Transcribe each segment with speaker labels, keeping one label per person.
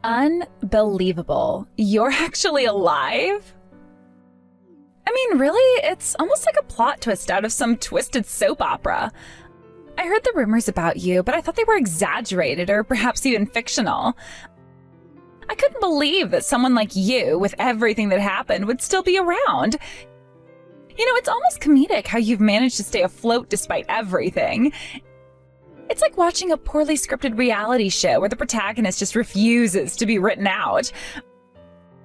Speaker 1: Unbelievable. You're actually alive? I mean, really? It's almost like a plot twist out of some twisted soap opera. I heard the rumors about you, but I thought they were exaggerated or perhaps even fictional. I couldn't believe that someone like you, with everything that happened, would still be around. You know, it's almost comedic how you've managed to stay afloat despite everything. It's like watching a poorly scripted reality show where the protagonist just refuses to be written out.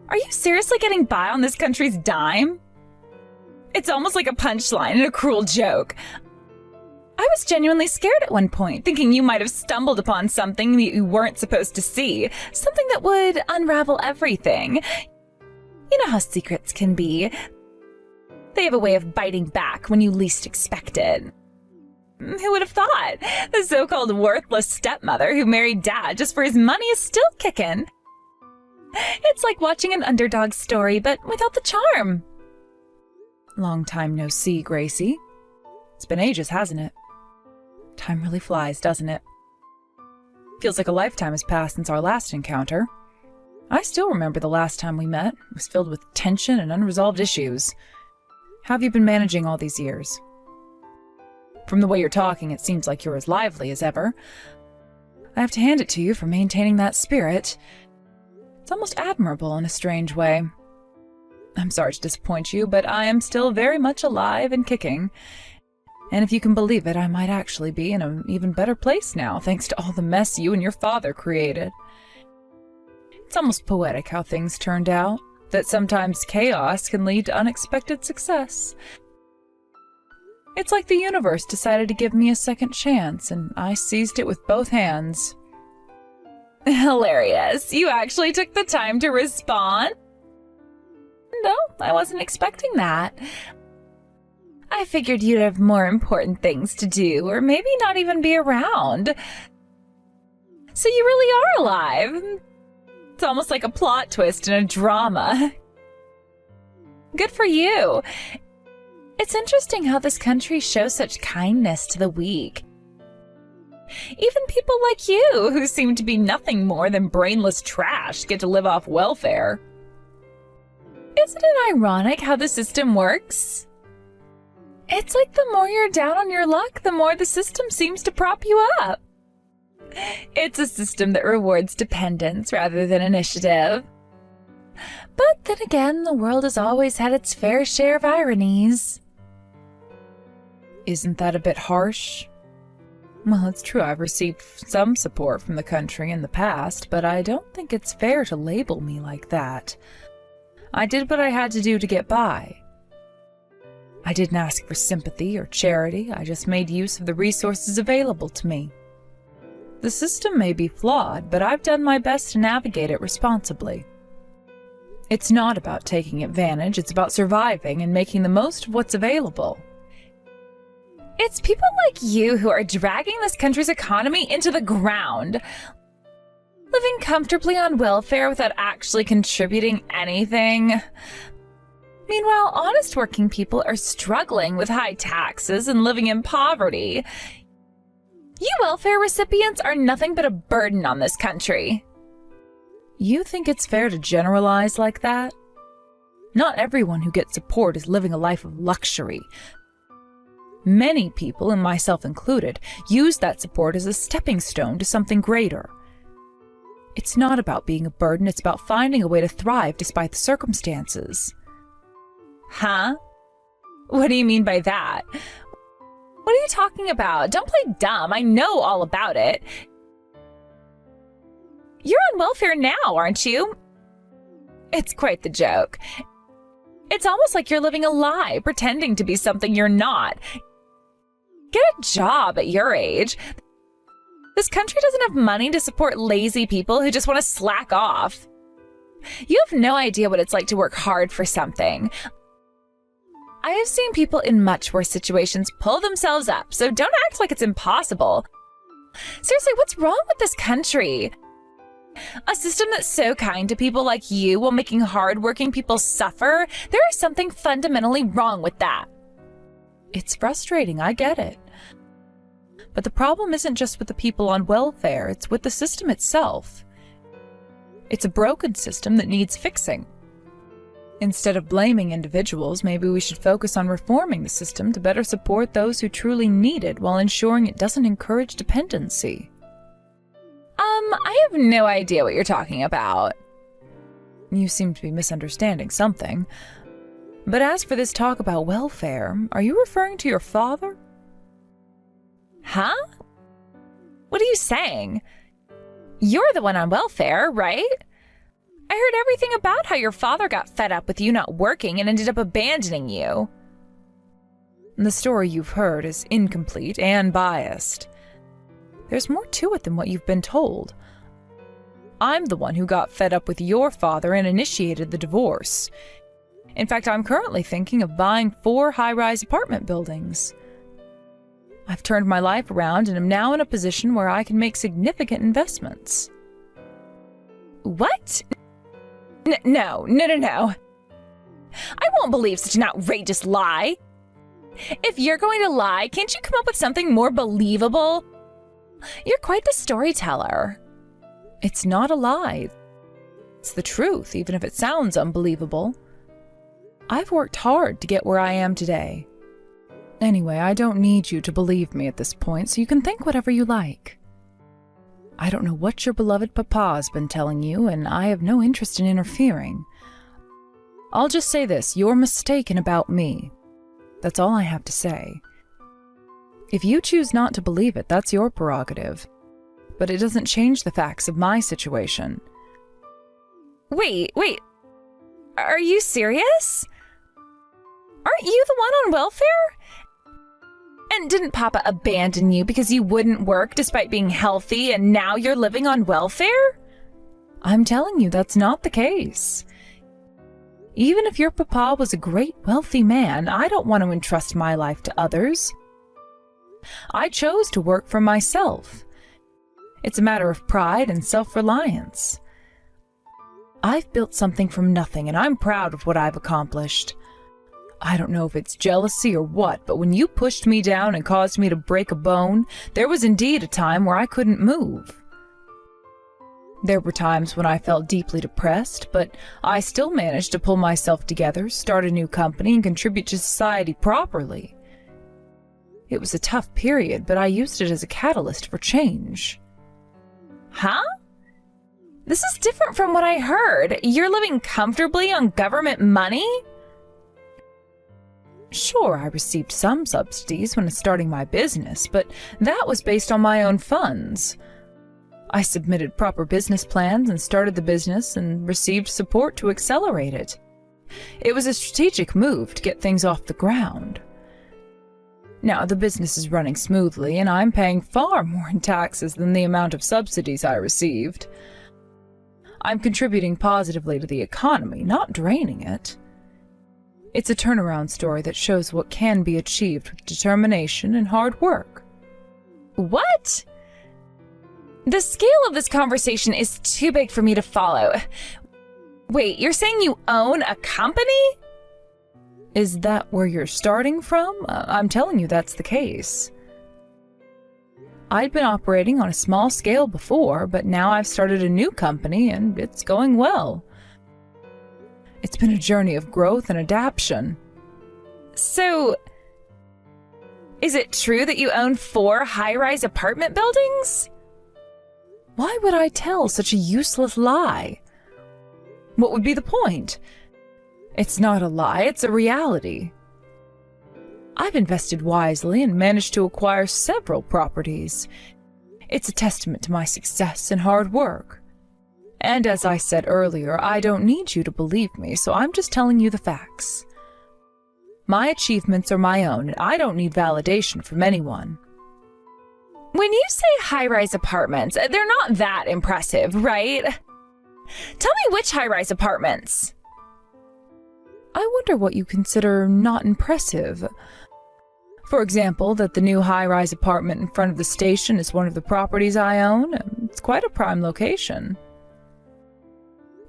Speaker 1: Are you seriously getting by on this country's dime? It's almost like a punchline and a cruel joke. I was genuinely scared at one point, thinking you might have stumbled upon something that you weren't supposed to see, something that would unravel everything. You know how secrets can be. They have a way of biting back when you least expect it. Who would have thought? The so-called worthless stepmother who married Dad just for his money is still kicking. It's like watching an underdog story, but without the charm.
Speaker 2: Long time no see, Gracie. It's been ages, hasn't it? Time really flies, doesn't it? Feels like a lifetime has passed since our last encounter. I still remember the last time we met. It was filled with tension and unresolved issues. How have you been managing all these years? From the way you're talking, it seems like you're as lively as ever. I have to hand it to you for maintaining that spirit. It's almost admirable in a strange way. I'm sorry to disappoint you, but I am still very much alive and kicking. And if you can believe it, I might actually be in an even better place now, thanks to all the mess you and your father created. It's almost poetic how things turned out, that sometimes chaos can lead to unexpected success. It's like the universe decided to give me a second chance, and I seized it with both hands.
Speaker 1: Hilarious. You actually took the time to respond? No, I wasn't expecting that. I figured you'd have more important things to do, or maybe not even be around. So you really are alive. It's almost like a plot twist in a drama. Good for you. It's interesting how this country shows such kindness to the weak. Even people like you, who seem to be nothing more than brainless trash, get to live off welfare. Isn't it ironic how the system works? It's like the more you're down on your luck, the more the system seems to prop you up. It's a system that rewards dependence rather than initiative. But then again, the world has always had its fair share of ironies.
Speaker 2: Isn't that a bit harsh? Well, it's true I've received some support from the country in the past, but I don't think it's fair to label me like that. I did what I had to do to get by. I didn't ask for sympathy or charity, I just made use of the resources available to me. The system may be flawed, but I've done my best to navigate it responsibly. It's not about taking advantage, it's about surviving and making the most of what's available.
Speaker 1: It's people like you who are dragging this country's economy into the ground. Living comfortably on welfare without actually contributing anything. Meanwhile, honest working people are struggling with high taxes and living in poverty. You welfare recipients are nothing but a burden on this country.
Speaker 2: You think it's fair to generalize like that? Not everyone who gets support is living a life of luxury. Many people, and myself included, use that support as a stepping stone to something greater. It's not about being a burden, it's about finding a way to thrive despite the circumstances.
Speaker 1: Huh? What do you mean by that? What are you talking about? Don't play dumb. I know all about it. You're on welfare now, aren't you? It's quite the joke. It's almost like you're living a lie, pretending to be something you're not. Get a job at your age. This country doesn't have money to support lazy people who just want to slack off. You have no idea what it's like to work hard for something. I have seen people in much worse situations pull themselves up, so don't act like it's impossible. Seriously, what's wrong with this country? A system that's so kind to people like you while making hard-working people suffer? There is something fundamentally wrong with that.
Speaker 2: It's frustrating, I get it. But the problem isn't just with the people on welfare, it's with the system itself. It's a broken system that needs fixing. Instead of blaming individuals, maybe we should focus on reforming the system to better support those who truly need it while ensuring it doesn't encourage dependency.
Speaker 1: I have no idea what you're talking about.
Speaker 2: You seem to be misunderstanding something. But as for this talk about welfare, are you referring to your father?
Speaker 1: Huh? What are you saying? You're the one on welfare, right? I heard everything about how your father got fed up with you not working and ended up abandoning you.
Speaker 2: The story you've heard is incomplete and biased. There's more to it than what you've been told. I'm the one who got fed up with your father and initiated the divorce. In fact, I'm currently thinking of buying 4 high-rise apartment buildings. I've turned my life around and am now in a position where I can make significant investments.
Speaker 1: What? No. I won't believe such an outrageous lie. If you're going to lie, can't you come up with something more believable? You're quite the storyteller.
Speaker 2: It's not a lie. It's the truth, even if it sounds unbelievable. I've worked hard to get where I am today. Anyway, I don't need you to believe me at this point, so you can think whatever you like. I don't know what your beloved papa's been telling you, and I have no interest in interfering. I'll just say this, you're mistaken about me. That's all I have to say. If you choose not to believe it, that's your prerogative. But it doesn't change the facts of my situation.
Speaker 1: Wait. Are you serious? Aren't you the one on welfare? And didn't Papa abandon you because you wouldn't work despite being healthy and now you're living on welfare?
Speaker 2: I'm telling you, that's not the case. Even if your papa was a great wealthy man, I don't want to entrust my life to others. I chose to work for myself. It's a matter of pride and self-reliance. I've built something from nothing, and I'm proud of what I've accomplished. I don't know if it's jealousy or what, but when you pushed me down and caused me to break a bone, there was indeed a time where I couldn't move. There were times when I felt deeply depressed, but I still managed to pull myself together, start a new company, and contribute to society properly. It was a tough period, but I used it as a catalyst for change.
Speaker 1: Huh? This is different from what I heard. You're living comfortably on government money?
Speaker 2: Sure, I received some subsidies when starting my business, but that was based on my own funds. I submitted proper business plans and started the business and received support to accelerate it. It was a strategic move to get things off the ground. Now, the business is running smoothly, and I'm paying far more in taxes than the amount of subsidies I received. I'm contributing positively to the economy, not draining it. It's a turnaround story that shows what can be achieved with determination and hard work.
Speaker 1: What? The scale of this conversation is too big for me to follow. Wait, you're saying you own a company?
Speaker 2: Is that where you're starting from? I'm telling you that's the case. I'd been operating on a small scale before, but now I've started a new company and it's going well. It's been a journey of growth and adaptation.
Speaker 1: So, is it true that you own 4 high-rise apartment buildings?
Speaker 2: Why would I tell such a useless lie? What would be the point? It's not a lie, it's a reality. I've invested wisely and managed to acquire several properties. It's a testament to my success and hard work. And as I said earlier, I don't need you to believe me, so I'm just telling you the facts. My achievements are my own, and I don't need validation from anyone.
Speaker 1: When you say high-rise apartments, they're not that impressive, right? Tell me which high-rise apartments.
Speaker 2: I wonder what you consider not impressive. For example, that the new high-rise apartment in front of the station is one of the properties I own. It's quite a prime location.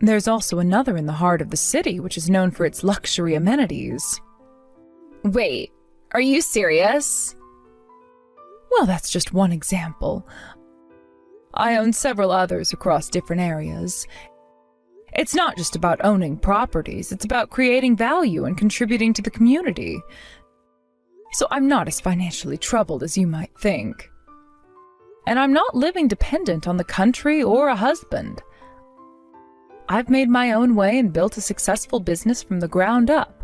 Speaker 2: There's also another in the heart of the city, which is known for its luxury amenities.
Speaker 1: Wait, are you serious?
Speaker 2: Well, that's just one example. I own several others across different areas. It's not just about owning properties, it's about creating value and contributing to the community. So I'm not as financially troubled as you might think. And I'm not living dependent on the country or a husband. I've made my own way and built a successful business from the ground up.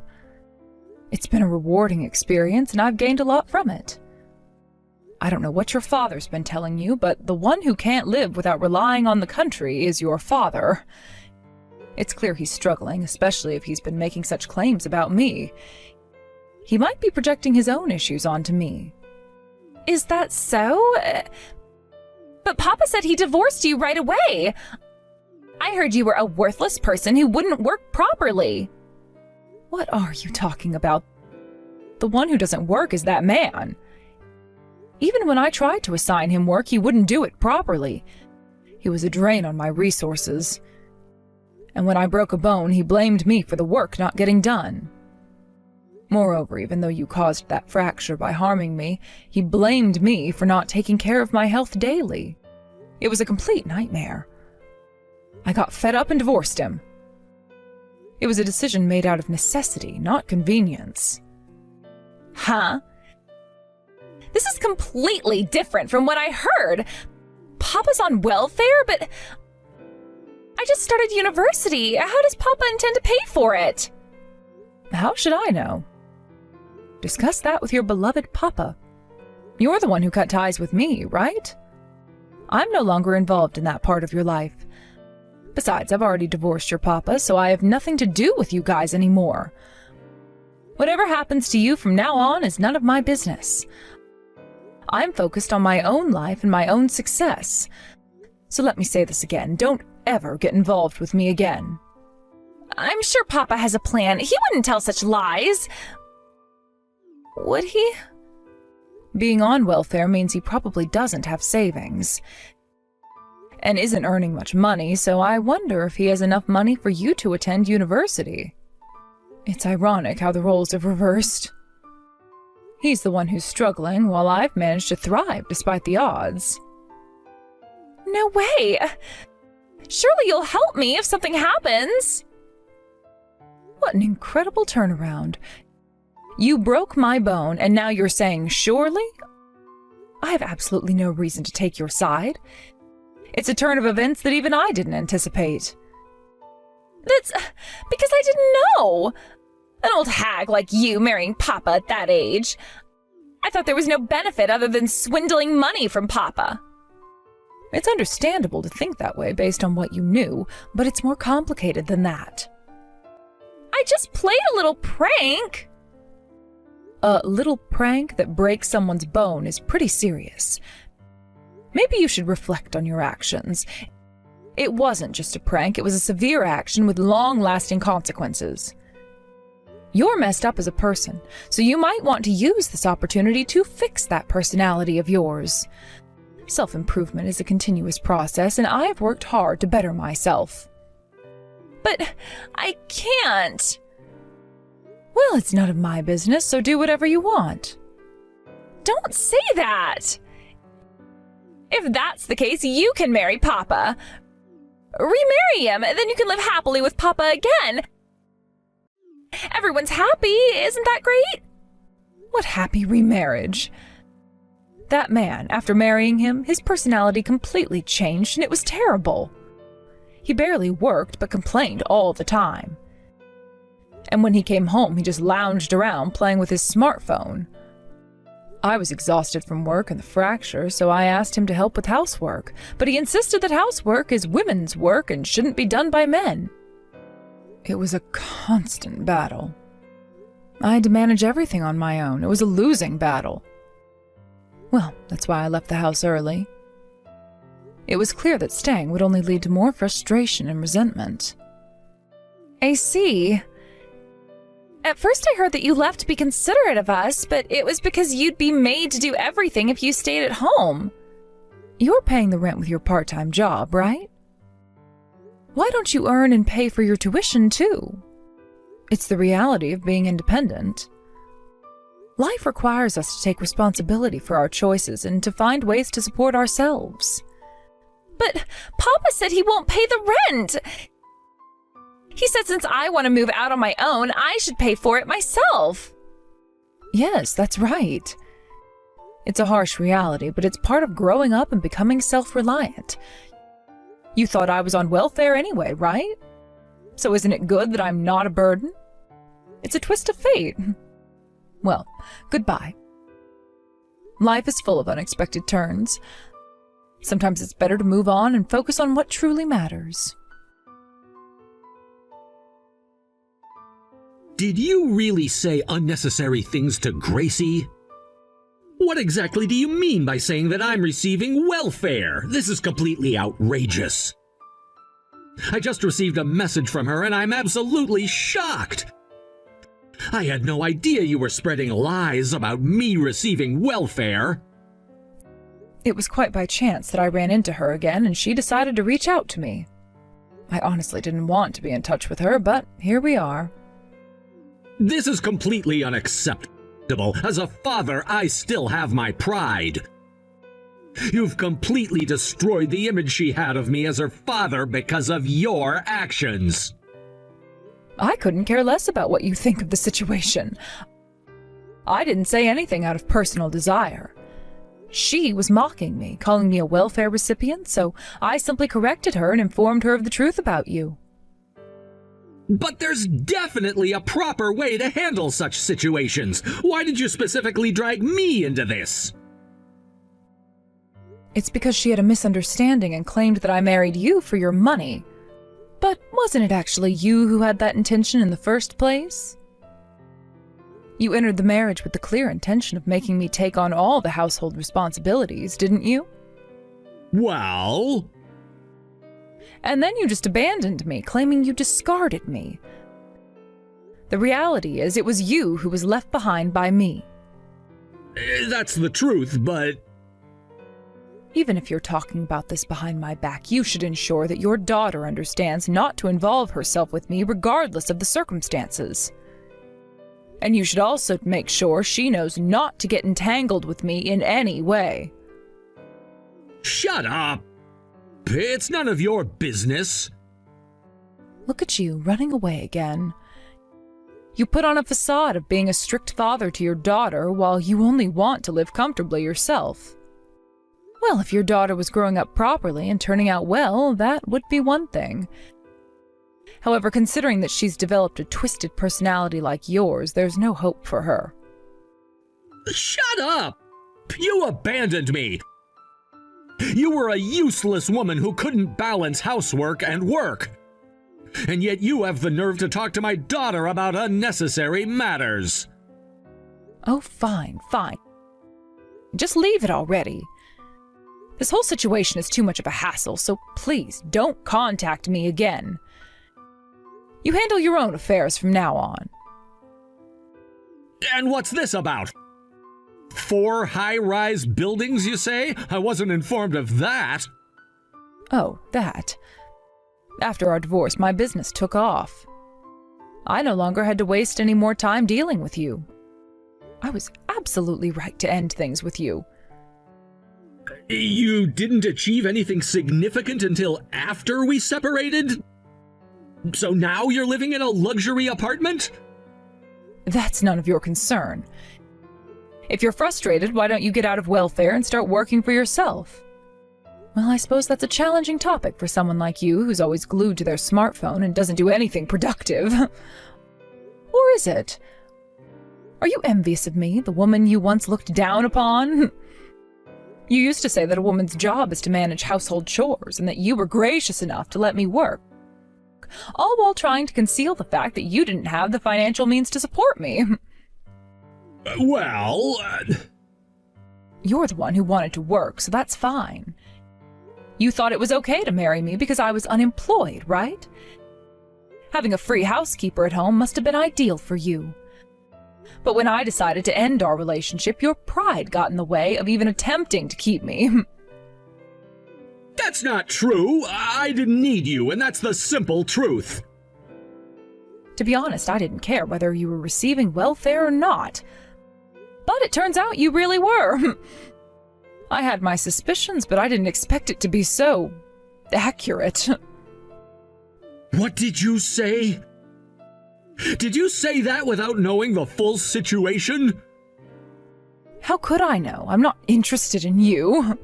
Speaker 2: It's been a rewarding experience, and I've gained a lot from it. I don't know what your father's been telling you, but the one who can't live without relying on the country is your father. It's clear he's struggling, especially if he's been making such claims about me. He might be projecting his own issues onto me.
Speaker 1: Is that so? But Papa said he divorced you right away. I heard you were a worthless person who wouldn't work properly.
Speaker 2: What are you talking about? The one who doesn't work is that man. Even when I tried to assign him work, he wouldn't do it properly. He was a drain on my resources. And when I broke a bone, he blamed me for the work not getting done. Moreover, even though you caused that fracture by harming me, he blamed me for not taking care of my health daily. It was a complete nightmare. I got fed up and divorced him. It was a decision made out of necessity, not convenience.
Speaker 1: Huh? This is completely different from what I heard. Papa's on welfare, but I just started university. How does Papa intend to pay for it?
Speaker 2: How should I know? Discuss that with your beloved Papa. You're the one who cut ties with me, right? I'm no longer involved in that part of your life. Besides, I've already divorced your Papa, so I have nothing to do with you guys anymore. Whatever happens to you from now on is none of my business. I'm focused on my own life and my own success. So let me say this again, don't ever get involved with me again.
Speaker 1: I'm sure Papa has a plan. He wouldn't tell such lies. Would he?
Speaker 2: Being on welfare means he probably doesn't have savings. And isn't earning much money, so I wonder if he has enough money for you to attend university. It's ironic how the roles have reversed. He's the one who's struggling, while I've managed to thrive despite the odds.
Speaker 1: No way! Surely you'll help me if something happens!
Speaker 2: What an incredible turnaround. You broke my bone, and now you're saying surely? I have absolutely no reason to take your side. It's a turn of events that even I didn't anticipate.
Speaker 1: That's because I didn't know. An old hag like you marrying Papa at that age. I thought there was no benefit other than swindling money from Papa.
Speaker 2: It's understandable to think that way based on what you knew, but it's more complicated than that.
Speaker 1: I just played a little prank.
Speaker 2: A little prank that breaks someone's bone is pretty serious. Maybe you should reflect on your actions. It wasn't just a prank, it was a severe action with long-lasting consequences. You're messed up as a person, so you might want to use this opportunity to fix that personality of yours. Self-improvement is a continuous process, and I've worked hard to better myself.
Speaker 1: But I can't.
Speaker 2: Well, it's none of my business, so do whatever you want.
Speaker 1: Don't say that! If that's the case, you can marry Papa. Remarry him, then you can live happily with Papa again. Everyone's happy, isn't that great?
Speaker 2: What happy remarriage? That man, after marrying him, his personality completely changed and it was terrible. He barely worked but complained all the time. And when he came home, he just lounged around playing with his smartphone. I was exhausted from work and the fracture, so I asked him to help with housework, but he insisted that housework is women's work and shouldn't be done by men. It was a constant battle. I had to manage everything on my own. It was a losing battle. Well, that's why I left the house early. It was clear that staying would only lead to more frustration and resentment.
Speaker 1: I see. At first I heard that you left to be considerate of us, but it was because you'd be made to do everything if you stayed at home.
Speaker 2: You're paying the rent with your part-time job, right? Why don't you earn and pay for your tuition, too? It's the reality of being independent. Life requires us to take responsibility for our choices and to find ways to support ourselves.
Speaker 1: But Papa said he won't pay the rent. He said since I want to move out on my own, I should pay for it myself.
Speaker 2: Yes, that's right. It's a harsh reality, but it's part of growing up and becoming self-reliant. You thought I was on welfare anyway, right? So isn't it good that I'm not a burden? It's a twist of fate. Well, goodbye. Life is full of unexpected turns. Sometimes it's better to move on and focus on what truly matters.
Speaker 3: Did you really say unnecessary things to Gracie? What exactly do you mean by saying that I'm receiving welfare? This is completely outrageous. I just received a message from her and I'm absolutely shocked. I had no idea you were spreading lies about me receiving welfare.
Speaker 2: It was quite by chance that I ran into her again and she decided to reach out to me. I honestly didn't want to be in touch with her, but here we are.
Speaker 3: This is completely unacceptable. As a father, I still have my pride. You've completely destroyed the image she had of me as her father because of your actions.
Speaker 2: I couldn't care less about what you think of the situation. I didn't say anything out of personal desire. She was mocking me, calling me a welfare recipient, so I simply corrected her and informed her of the truth about you.
Speaker 3: But there's definitely a proper way to handle such situations. Why did you specifically drag me into this?
Speaker 2: It's because she had a misunderstanding and claimed that I married you for your money. But wasn't it actually you who had that intention in the first place? You entered the marriage with the clear intention of making me take on all the household responsibilities, didn't you?
Speaker 3: Well...
Speaker 2: And then you just abandoned me, claiming you discarded me. The reality is, it was you who was left behind by me.
Speaker 3: That's the truth, but...
Speaker 2: Even if you're talking about this behind my back, you should ensure that your daughter understands not to involve herself with me regardless of the circumstances. And you should also make sure she knows not to get entangled with me in any way.
Speaker 3: Shut up! It's none of your business.
Speaker 2: Look at you, running away again. You put on a facade of being a strict father to your daughter while you only want to live comfortably yourself. Well, if your daughter was growing up properly and turning out well, that would be one thing. However, considering that she's developed a twisted personality like yours, there's no hope for her.
Speaker 3: Shut up! You abandoned me! You were a useless woman who couldn't balance housework and work. And yet you have the nerve to talk to my daughter about unnecessary matters.
Speaker 2: Oh, fine, fine. Just leave it already. This whole situation is too much of a hassle, so please don't contact me again. You handle your own affairs from now on.
Speaker 3: And what's this about? 4 high-rise buildings, you say? I wasn't informed of that.
Speaker 2: Oh, that. After our divorce, my business took off. I no longer had to waste any more time dealing with you. I was absolutely right to end things with you.
Speaker 3: You didn't achieve anything significant until after we separated? So now you're living in a luxury apartment?
Speaker 2: That's none of your concern. If you're frustrated, why don't you get out of welfare and start working for yourself? Well, I suppose that's a challenging topic for someone like you who's always glued to their smartphone and doesn't do anything productive. Or is it? Are you envious of me, the woman you once looked down upon? You used to say that a woman's job is to manage household chores and that you were gracious enough to let me work, all while trying to conceal the fact that you didn't have the financial means to support me.
Speaker 3: Well...
Speaker 2: You're the one who wanted to work, so that's fine. You thought it was okay to marry me because I was unemployed, right? Having a free housekeeper at home must have been ideal for you. But when I decided to end our relationship, your pride got in the way of even attempting to keep me.
Speaker 3: That's not true. I didn't need you, and that's the simple truth.
Speaker 2: To be honest, I didn't care whether you were receiving welfare or not. But it turns out you really were. I had my suspicions, but I didn't expect it to be so accurate.
Speaker 3: What did you say? Did you say that without knowing the full situation?
Speaker 2: How could I know? I'm not interested in you.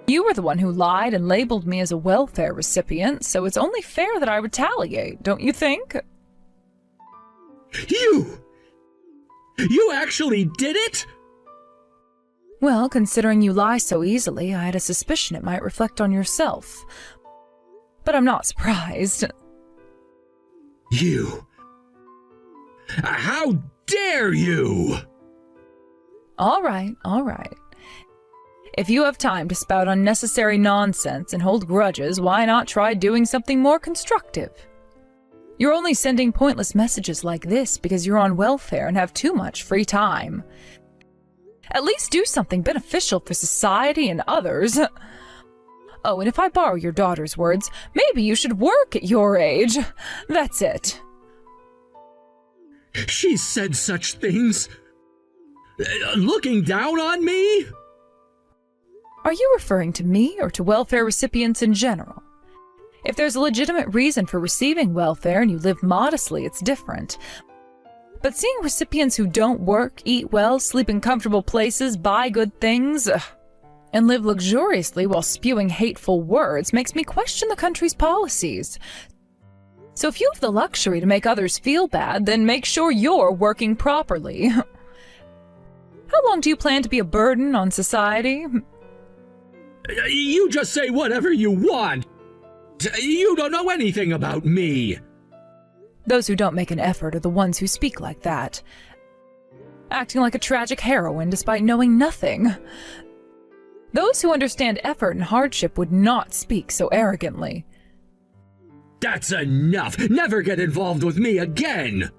Speaker 2: You were the one who lied and labeled me as a welfare recipient, so it's only fair that I retaliate, don't you think?
Speaker 3: You actually did it?
Speaker 2: Well, considering you lie so easily, I had a suspicion it might reflect on yourself. But I'm not surprised.
Speaker 3: You. How dare you?
Speaker 2: All right. If you have time to spout unnecessary nonsense and hold grudges, why not try doing something more constructive? You're only sending pointless messages like this because you're on welfare and have too much free time. At least do something beneficial for society and others. Oh, and if I borrow your daughter's words, maybe you should work at your age. That's it.
Speaker 3: She said such things. Looking down on me?
Speaker 2: Are you referring to me or to welfare recipients in general? If there's a legitimate reason for receiving welfare and you live modestly, it's different. But seeing recipients who don't work, eat well, sleep in comfortable places, buy good things, and live luxuriously while spewing hateful words makes me question the country's policies. So if you have the luxury to make others feel bad, then make sure you're working properly. How long do you plan to be a burden on society?
Speaker 3: You just say whatever you want. You don't know anything about me.
Speaker 2: Those who don't make an effort are the ones who speak like that. Acting like a tragic heroine despite knowing nothing. Those who understand effort and hardship would not speak so arrogantly.
Speaker 3: That's enough. Never get involved with me again.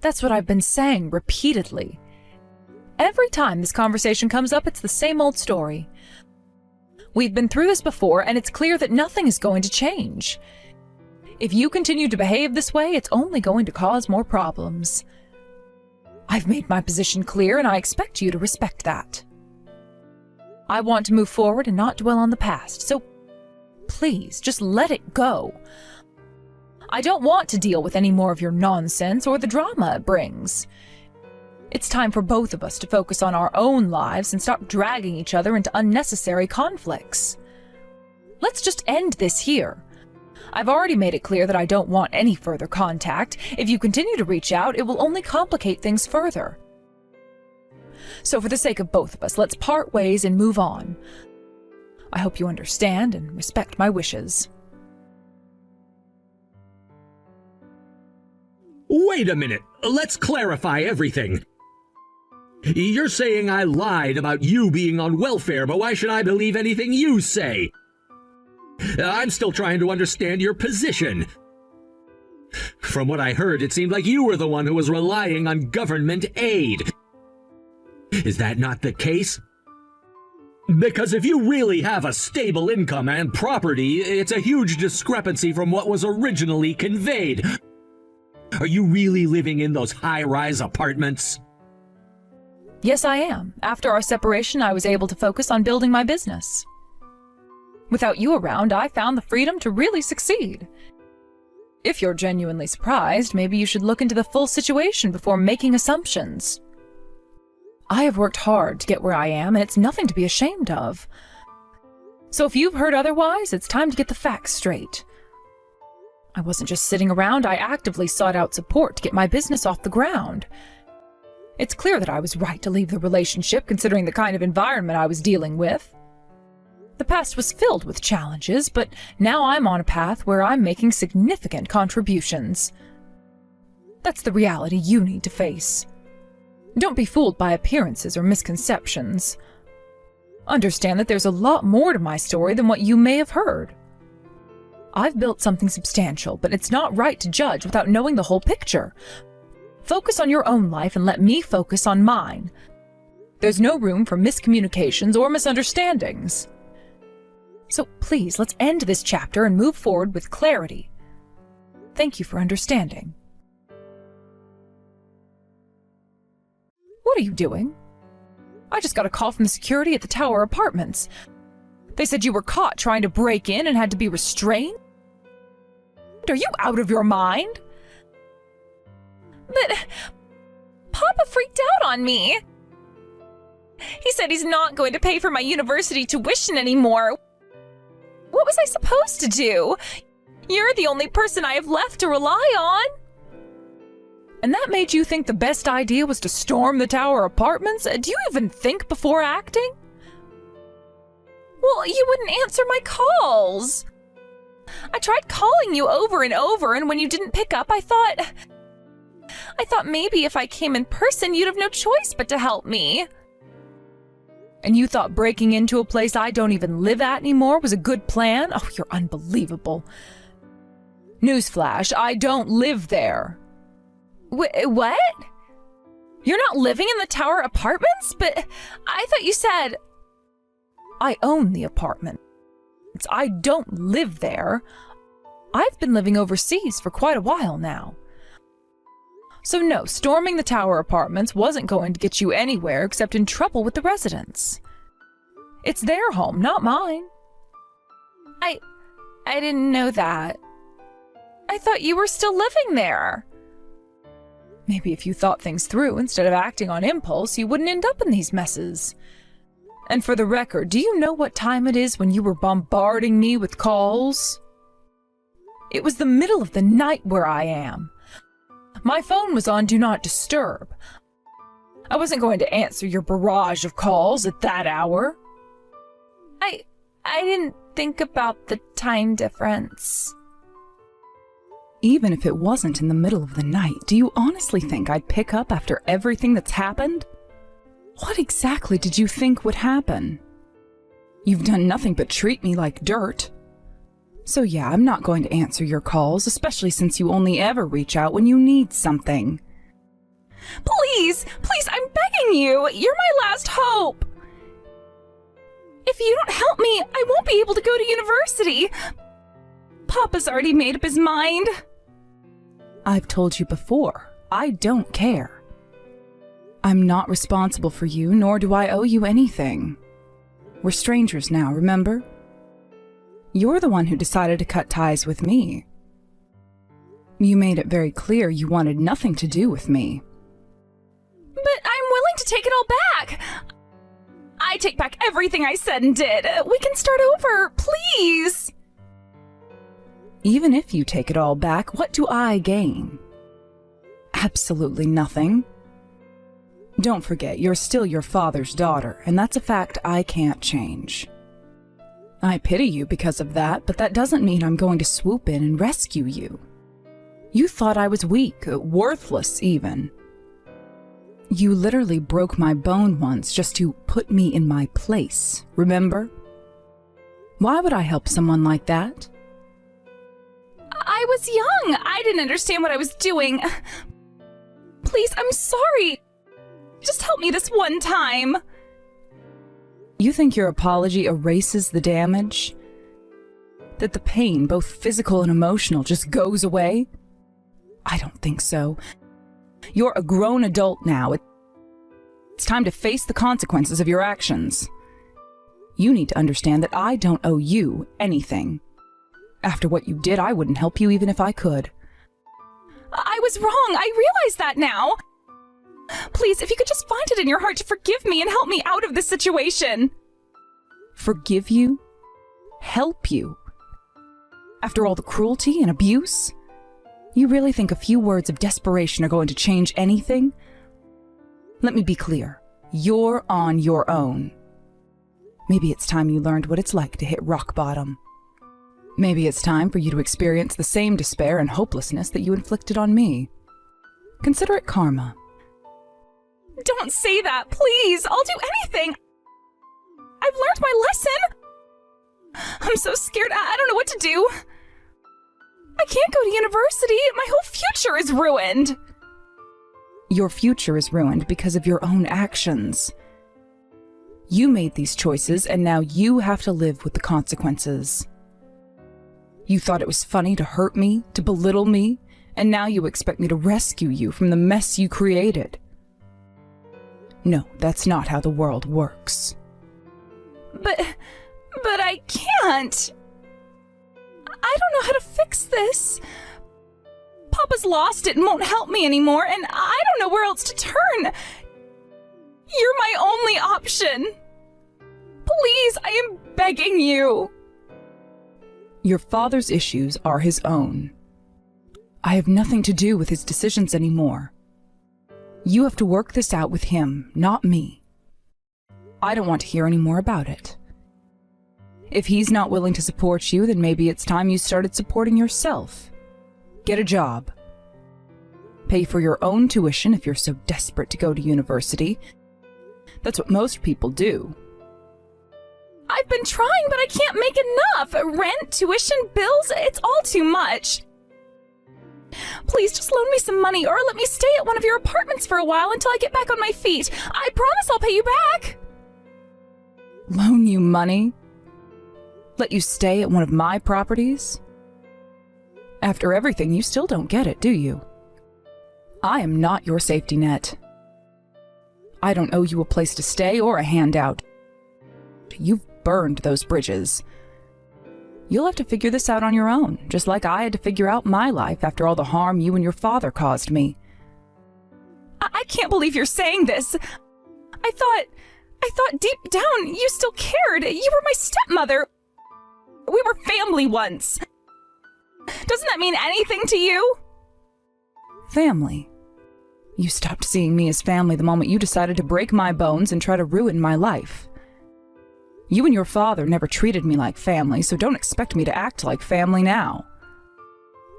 Speaker 2: That's what I've been saying repeatedly. Every time this conversation comes up, it's the same old story. We've been through this before, and it's clear that nothing is going to change. If you continue to behave this way, it's only going to cause more problems. I've made my position clear, and I expect you to respect that. I want to move forward and not dwell on the past, so please, just let it go. I don't want to deal with any more of your nonsense or the drama it brings. It's time for both of us to focus on our own lives and stop dragging each other into unnecessary conflicts. Let's just end this here. I've already made it clear that I don't want any further contact. If you continue to reach out, it will only complicate things further. So for the sake of both of us, let's part ways and move on. I hope you understand and respect my wishes.
Speaker 3: Wait a minute. Let's clarify everything. You're saying I lied about you being on welfare, but why should I believe anything you say? I'm still trying to understand your position. From what I heard, it seemed like you were the one who was relying on government aid. Is that not the case? Because if you really have a stable income and property, it's a huge discrepancy from what was originally conveyed. Are you really living in those high-rise apartments?
Speaker 2: Yes, I am. After our separation, I was able to focus on building my business. Without you around, I found the freedom to really succeed. If you're genuinely surprised, maybe you should look into the full situation before making assumptions. I have worked hard to get where I am, and it's nothing to be ashamed of. So if you've heard otherwise, it's time to get the facts straight. I wasn't just sitting around, I actively sought out support to get my business off the ground. It's clear that I was right to leave the relationship, considering the kind of environment I was dealing with. The past was filled with challenges, but now I'm on a path where I'm making significant contributions. That's the reality you need to face. Don't be fooled by appearances or misconceptions. Understand that there's a lot more to my story than what you may have heard. I've built something substantial, but it's not right to judge without knowing the whole picture. Focus on your own life and let me focus on mine. There's no room for miscommunications or misunderstandings. So please, let's end this chapter and move forward with clarity. Thank you for understanding. What are you doing? I just got a call from the security at the Tower Apartments. They said you were caught trying to break in and had to be restrained? Are you out of your mind?
Speaker 1: But Papa freaked out on me. He said he's not going to pay for my university tuition anymore. What was I supposed to do? You're the only person I have left to rely on.
Speaker 2: And that made you think the best idea was to storm the Tower Apartments? Do you even think before acting?
Speaker 1: Well, you wouldn't answer my calls. I tried calling you over and over, and when you didn't pick up, I thought maybe if I came in person, you'd have no choice but to help me.
Speaker 2: And you thought breaking into a place I don't even live at anymore was a good plan? Oh, you're unbelievable. Newsflash, I don't live there.
Speaker 1: What? You're not living in the Tower Apartments? But I thought you said...
Speaker 2: I own the apartment. I don't live there. I've been living overseas for quite a while now. So no, storming the Tower Apartments wasn't going to get you anywhere except in trouble with the residents. It's their home, not mine.
Speaker 1: I didn't know that. I thought you were still living there.
Speaker 2: Maybe if you thought things through instead of acting on impulse, you wouldn't end up in these messes. And for the record, do you know what time it is when you were bombarding me with calls? It was the middle of the night where I am. My phone was on Do Not Disturb. I wasn't going to answer your barrage of calls at that hour.
Speaker 1: I didn't think about the time difference.
Speaker 2: Even if it wasn't in the middle of the night, do you honestly think I'd pick up after everything that's happened? What exactly did you think would happen? You've done nothing but treat me like dirt. So yeah, I'm not going to answer your calls, especially since you only ever reach out when you need something.
Speaker 1: Please, I'm begging you. You're my last hope. If you don't help me, I won't be able to go to university. Papa's already made up his mind.
Speaker 2: I've told you before, I don't care. I'm not responsible for you, nor do I owe you anything. We're strangers now, remember? You're the one who decided to cut ties with me. You made it very clear you wanted nothing to do with me.
Speaker 1: But I'm willing to take it all back. I take back everything I said and did. We can start over, please.
Speaker 2: Even if you take it all back, what do I gain? Absolutely nothing. Don't forget, you're still your father's daughter, and that's a fact I can't change. I pity you because of that, but that doesn't mean I'm going to swoop in and rescue you. You thought I was weak, worthless even. You literally broke my bone once just to put me in my place, remember? Why would I help someone like that?
Speaker 1: I was young. I didn't understand what I was doing. Please, I'm sorry. Just help me this one time.
Speaker 2: You think your apology erases the damage? That the pain, both physical and emotional, just goes away? I don't think so. You're a grown adult now. It's time to face the consequences of your actions. You need to understand that I don't owe you anything. After what you did, I wouldn't help you even if I could.
Speaker 1: I was wrong. I realize that now. Please, if you could just find it in your heart to forgive me and help me out of this situation.
Speaker 2: Forgive you? Help you? After all the cruelty and abuse? You really think a few words of desperation are going to change anything? Let me be clear. You're on your own. Maybe it's time you learned what it's like to hit rock bottom. Maybe it's time for you to experience the same despair and hopelessness that you inflicted on me. Consider it karma.
Speaker 1: Don't say that, please. I'll do anything. I've learned my lesson. I'm so scared. I don't know what to do. I can't go to university. My whole future is ruined.
Speaker 2: Your future is ruined because of your own actions. You made these choices, and now you have to live with the consequences. You thought it was funny to hurt me, to belittle me, and now you expect me to rescue you from the mess you created. No, that's not how the world works.
Speaker 1: But I can't. I don't know how to fix this? Papa's lost it and won't help me anymore, and I don't know where else to turn. You're my only option. Please, I am begging you.
Speaker 2: Your father's issues are his own. I have nothing to do with his decisions anymore. You have to work this out with him, not me. I don't want to hear any more about it. If he's not willing to support you, then maybe it's time you started supporting yourself. Get a job. Pay for your own tuition if you're so desperate to go to university. That's what most people do.
Speaker 1: I've been trying, but I can't make enough. Rent, tuition, bills, it's all too much. Please just loan me some money or let me stay at one of your apartments for a while until I get back on my feet. I promise I'll pay you back.
Speaker 2: Loan you money? Let you stay at one of my properties? After everything, you still don't get it, do you? I am not your safety net. I don't owe you a place to stay or a handout. You've burned those bridges. You'll have to figure this out on your own, just like I had to figure out my life after all the harm you and your father caused me.
Speaker 1: I can't believe you're saying this. I thought deep down you still cared. You were my stepmother. We were family once. Doesn't that mean anything to you?
Speaker 2: Family? You stopped seeing me as family the moment you decided to break my bones and try to ruin my life. You and your father never treated me like family, so don't expect me to act like family now.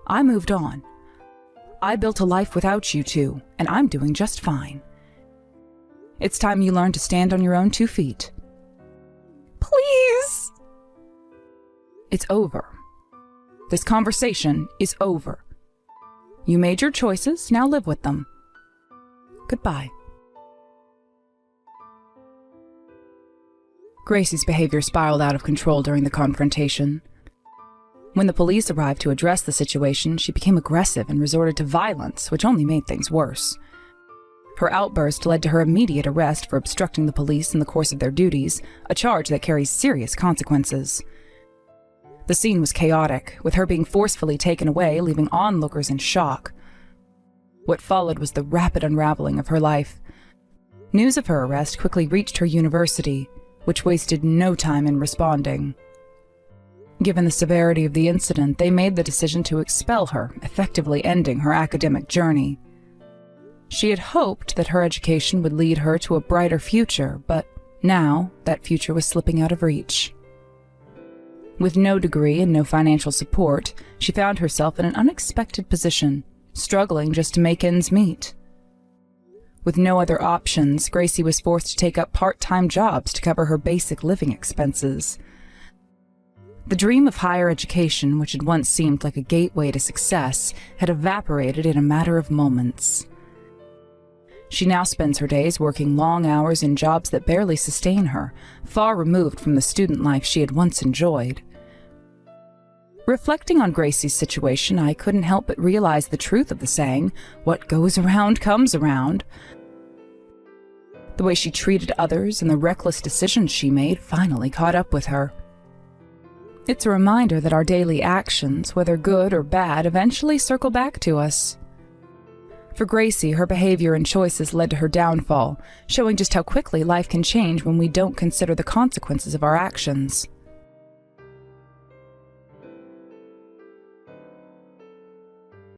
Speaker 2: I moved on. I built a life without you two, and I'm doing just fine. It's time you learn to stand on your own 2 feet.
Speaker 1: Please!
Speaker 2: It's over. This conversation is over. You made your choices, now live with them. Goodbye. Gracie's behavior spiraled out of control during the confrontation. When the police arrived to address the situation, she became aggressive and resorted to violence, which only made things worse. Her outburst led to her immediate arrest for obstructing the police in the course of their duties, a charge that carries serious consequences. The scene was chaotic, with her being forcefully taken away, leaving onlookers in shock. What followed was the rapid unraveling of her life. News of her arrest quickly reached her university, which wasted no time in responding. Given the severity of the incident, they made the decision to expel her, effectively ending her academic journey. She had hoped that her education would lead her to a brighter future, but now that future was slipping out of reach. With no degree and no financial support, she found herself in an unexpected position, struggling just to make ends meet. With no other options, Gracie was forced to take up part-time jobs to cover her basic living expenses. The dream of higher education, which had once seemed like a gateway to success, had evaporated in a matter of moments. She now spends her days working long hours in jobs that barely sustain her, far removed from the student life she had once enjoyed. Reflecting on Gracie's situation, I couldn't help but realize the truth of the saying, "What goes around comes around." The way she treated others and the reckless decisions she made finally caught up with her. It's a reminder that our daily actions, whether good or bad, eventually circle back to us. For Gracie, her behavior and choices led to her downfall, showing just how quickly life can change when we don't consider the consequences of our actions.